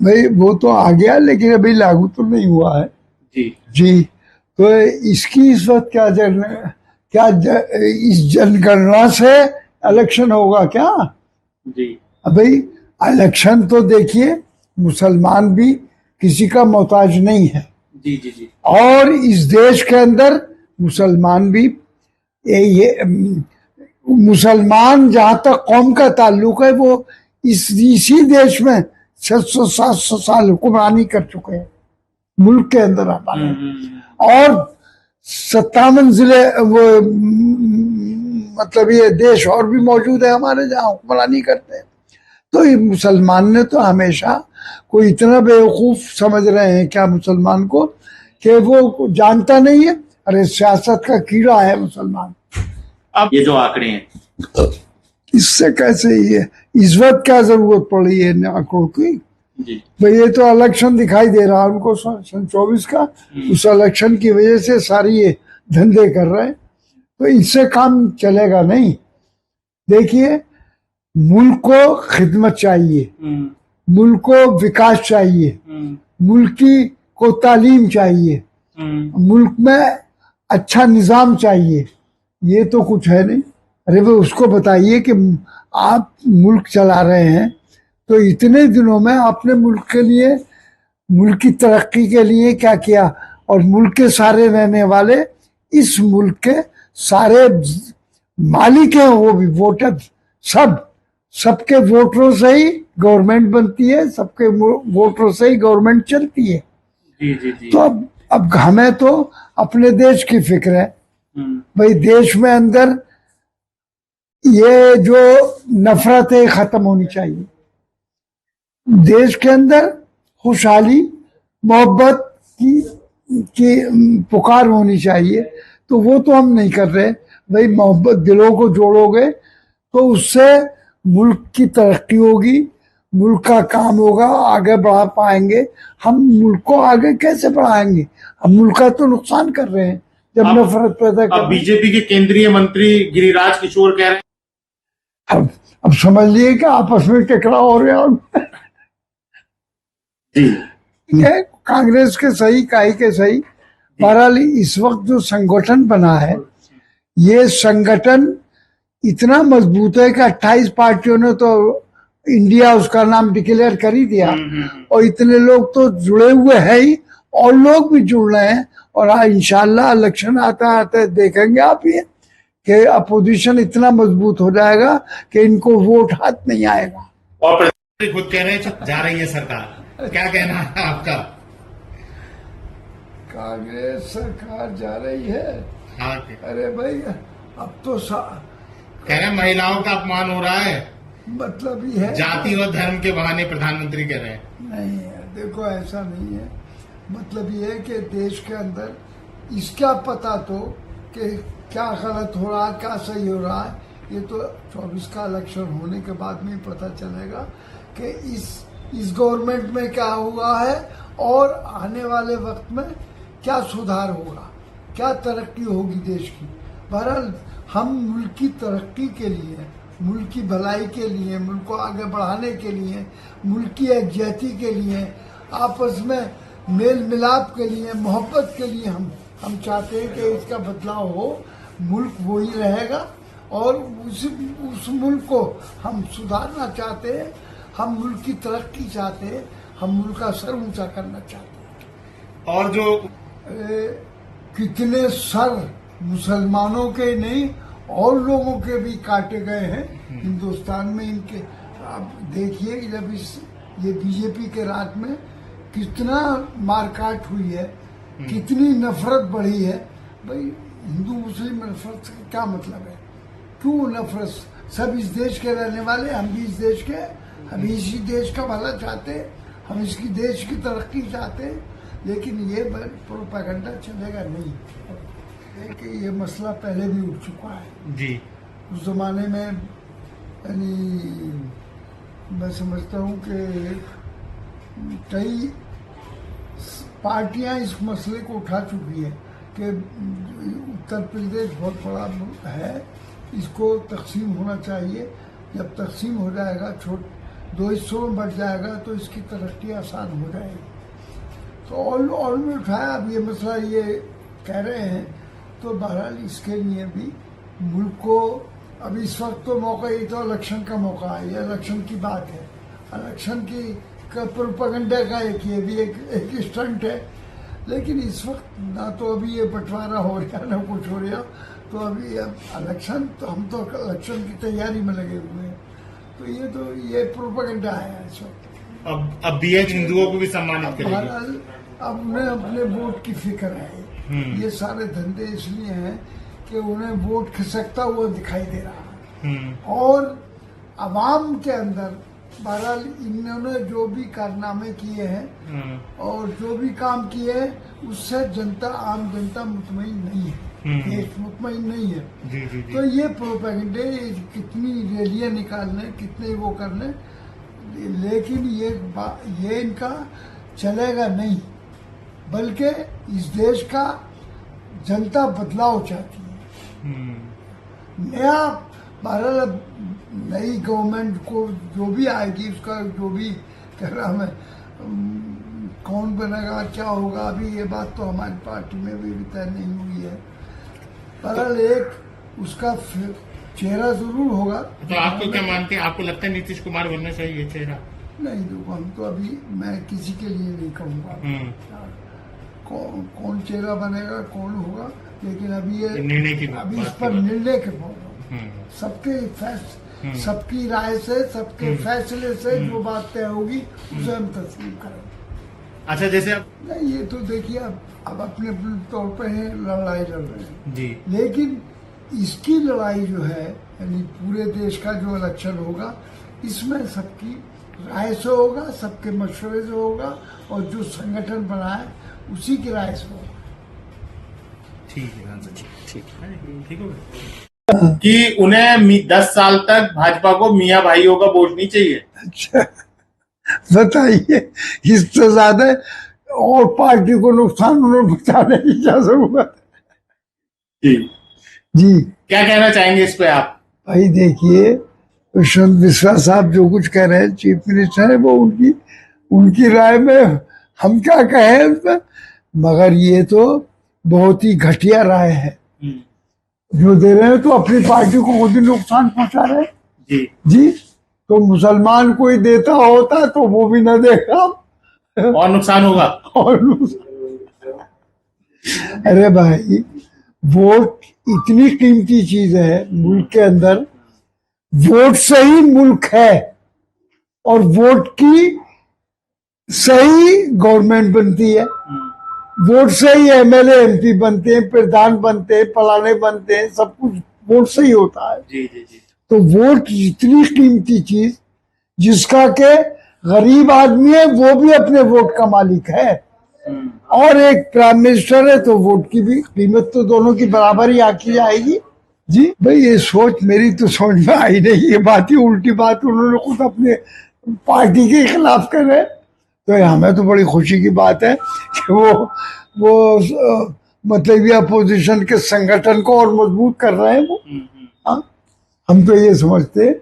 भाई वो तो आ गया लेकिन अभी लागू तो नहीं हुआ है जी जी। तो इसकी इस वक्त इस जनगणना से इलेक्शन होगा क्या? जी भाई इलेक्शन तो देखिए, मुसलमान भी किसी का मोहताज नहीं है, जी जी जी और इस देश के अंदर मुसलमान भी मुसलमान जहां तक कौम का ताल्लुक है वो इसी देश में 600-700 साल हुक्मरानी कर चुके हैं मुल्क के अंदर हमारे, और 57 जिले वो मतलब ये देश और भी मौजूद है हमारे जहाँ हुक्मरानी करते हैं। तो ये मुसलमान ने तो हमेशा कोई इतना बेवकूफ समझ रहे हैं क्या मुसलमान को कि वो जानता नहीं है, अरे सियासत का कीड़ा है मुसलमान। अब ये जो आंकड़े हैं इससे कैसे ये इस वक्त क्या जरूरत पड़ी है इन आंकड़ों की? जी भाई ये तो इलेक्शन दिखाई दे रहा है उनको सन 24 का, उस इलेक्शन की वजह से सारी ये धंधे कर रहे हैं, तो इससे काम चलेगा नहीं। देखिए, मुल्क को खिदमत चाहिए, मुल्क को विकास चाहिए, मुल्क को तालीम चाहिए, मुल्क में अच्छा निजाम चाहिए, ये तो कुछ है नहीं। अरे वो उसको बताइए कि आप मुल्क चला रहे हैं तो इतने दिनों में आपने मुल्क के लिए, मुल्क की तरक्की के लिए क्या किया, और मुल्क के सारे रहने वाले इस मुल्क के सारे मालिक हैं, वो भी वोटर, सबके वोटरों से ही गवर्नमेंट बनती है, सबके वोटरों से ही गवर्नमेंट चलती है। जी जी जी तो अब हमें तो अपने देश की फिक्र है। भाई देश में अंदर ये जो नफरत है खत्म होनी चाहिए, देश के अंदर खुशहाली मोहब्बत की पुकार होनी चाहिए, तो वो तो हम नहीं कर रहे। भाई मोहब्बत दिलों को जोड़ोगे तो उससे मुल्क की तरक्की होगी, मुल्क का काम होगा, आगे बढ़ा पाएंगे। हम मुल्क को आगे कैसे बढ़ाएंगे? हम मुल्क का तो नुकसान कर रहे हैं जब नफरत पैदा कर। अब बीजेपी के केंद्रीय मंत्री गिरिराज किशोर कह रहे हैं, अब समझ लिए कि आपस में टकराव हो रहा है। कांग्रेस के सही, काई के सही, बहरहाल इस वक्त जो संगठन बना है, ये संगठन इतना मजबूत है कि 28 पार्टियों ने तो इंडिया उसका नाम डिक्लेयर कर ही दिया, और इतने लोग तो जुड़े हुए हैं ही, और लोग भी जुड़ रहे हैं। और इंशाल्लाह इलेक्शन आता आते देखेंगे आप ये कि अपोजिशन इतना मजबूत हो जाएगा कि इनको वोट हाथ नहीं आएगा। और प्रधानमंत्री खुद कह रहे हैं जा रही है सरकार, क्या कहना है आपका? कांग्रेस सरकार जा रही है? हाँ, अरे भाई अब तो कह रहे हैं महिलाओं का अपमान हो रहा है, मतलब ये है जाति और धर्म के बहाने प्रधानमंत्री कह रहे हैं। नहीं है, देखो ऐसा नहीं है। मतलब ये है कि देश के अंदर इसका पता तो कि क्या गलत हो रहा है क्या सही हो रहा है, ये तो 24 का इलेक्शन होने के बाद में पता चलेगा कि इस गवर्नमेंट में क्या हुआ है, और आने वाले वक्त में क्या सुधार होगा, क्या तरक्की होगी देश की। बहरहाल हम मुल्क की तरक्की के लिए, मुल्क की भलाई के लिए, मुल्क को आगे बढ़ाने के लिए, मुल्क की एकजुटता के लिए, आपस में मेल मिलाप के लिए, मोहब्बत के लिए हम चाहते हैं कि इसका बदलाव हो, मुल्क वही रहेगा, और उस मुल्क को हम सुधारना चाहते हैं, हम मुल्क की तरक्की चाहते हैं, हम मुल्क का सर ऊंचा करना चाहते हैं। और जो कितने सर मुसलमानों के नहीं और लोगों के भी काटे गए हैं हिंदुस्तान में इनके। आप देखिए जब ये बीजेपी के राज में कितना मारकाट हुई है, कितनी नफरत बढ़ी है। भाई हिंदू मुस्लिम नफरत का क्या मतलब है? क्यों नफरत? सब इस देश के रहने वाले, हम भी इस देश के, हम इसी देश का भला चाहते, हम इसकी देश की तरक्की चाहते, लेकिन ये प्रोपेगेंडा चलेगा नहीं। कि ये मसला पहले भी उठ चुका है जी। उस जमाने में यानी मैं समझता हूँ कि कई पार्टियां इस मसले को उठा चुकी है कि उत्तर प्रदेश बहुत बड़ा है, इसको तकसीम होना चाहिए। जब तकसीम हो जाएगा दो हिस्सों में बढ़ जाएगा तो इसकी तरक्की आसान हो जाएगी। तो और में उठाया, अब ये मसला ये कह रहे हैं, तो बहरहाल इसके लिए भी मुल्क को अब इस वक्त तो मौका, ये तो इलेक्शन का मौका है, ये इलेक्शन की बात है, इलेक्शन की प्रोपेगेंडा का ये भी एक स्टंट है। लेकिन इस वक्त ना तो अभी ये बंटवारा हो रहा ना कुछ हो रहा, तो अभी अब इलेक्शन, तो हम तो इलेक्शन की तैयारी में लगे हुए हैं, तो ये प्रोपेगेंडा है इस वक्त। अब भी एक हिंदुओं को भी सम्मानित करेगी। बहरहाल अब उन्हें अपने वोट की फिक्र है। ये सारे धंधे इसलिए हैं कि उन्हें वोट खिसकता हुआ दिखाई दे रहा है, और अवाम के अंदर बहरहाल इन्होंने जो भी कारनामे किए हैं और जो भी काम किए हैं उससे जनता, आम जनता मुतमईन नहीं है, देश मुतमईन नहीं है। जी। तो ये प्रोपेगेंडे, कितनी रैलियां निकालने, कितने वो करने, लेकिन ये इनका चलेगा नहीं, बल्कि इस देश का जनता बदलाव चाहती है। नया बहरहाल नई गवर्नमेंट को जो भी आएगी, उसका जो भी कह रहा मैं, कौन बनेगा, क्या होगा, अभी ये बात तो हमारी पार्टी में भी तय नहीं हुई है। बहरहाल एक उसका चेहरा जरूर होगा। तो आपको क्या मानते हैं, आपको लगता है नीतीश कुमार बनना चाहिए चेहरा? नहीं, देखो हम तो अभी, मैं किसी के लिए नहीं कहूँगा कौन चेहरा बनेगा, कौन होगा, लेकिन अभी ये निर्णय की अभी इस पर निर्णय के सबकी राय से, सबके फैसले से जो बात तय होगी उसे हम तस्लीम करेंगे। अच्छा, जैसे नहीं, ये तो देखिए अब अपने तौर पर है, लड़ाई लड़ रहे हैं जी, लेकिन इसकी लड़ाई जो है, यानी पूरे देश का जो इलेक्शन होगा, इसमें सबकी राय से होगा, सबके मशवरे से होगा, और जो संगठन बना है उसी की राय से होगा। ठीक है, ठीक होगा कि उन्हें 10 साल तक भाजपा को मियां भाइयों का वोट नहीं चाहिए। अच्छा, बताइए, इससे ज्यादा और पार्टी को नुकसान उन्हें पहुंचाने की क्या जरूरत जी जी। क्या कहना चाहेंगे इस पे आप? भाई देखिए, यशवंत मिश्रा साहब जो कुछ कह रहे हैं, चीफ मिनिस्टर है, वो उनकी राय में हम क्या कहें उसमें, मगर ये तो बहुत ही घटिया राय है जो दे रहे हैं, तो अपनी पार्टी को खुद ही नुकसान पहुंचा रहे हैं जी। तो मुसलमान कोई देता होता तो वो भी न देगा और नुकसान होगा। अरे भाई, वोट इतनी कीमती चीज है मुल्क के अंदर, वोट से ही मुल्क है, और वोट की सही गवर्नमेंट बनती है, वोट से ही एमएलए एमपी बनते हैं, प्रधान बनते हैं, फलाने बनते हैं, सब कुछ वोट से ही होता है। जी। तो वोट इतनी कीमती चीज, जिसका के गरीब आदमी है वो भी अपने वोट का मालिक है, और एक प्राइम मिनिस्टर है, तो वोट की भी कीमत तो दोनों की बराबर ही आकी जाएगी जी। भाई ये सोच मेरी तो समझ में आई नहीं, ये बात ही उल्टी बात उन्होंने खुद अपने पार्टी के खिलाफ करे, तो हमें तो बड़ी खुशी की बात है कि वो मतलब ये अपोजिशन के संगठन को और मजबूत कर रहे हैं वो। हम तो ये समझते हैं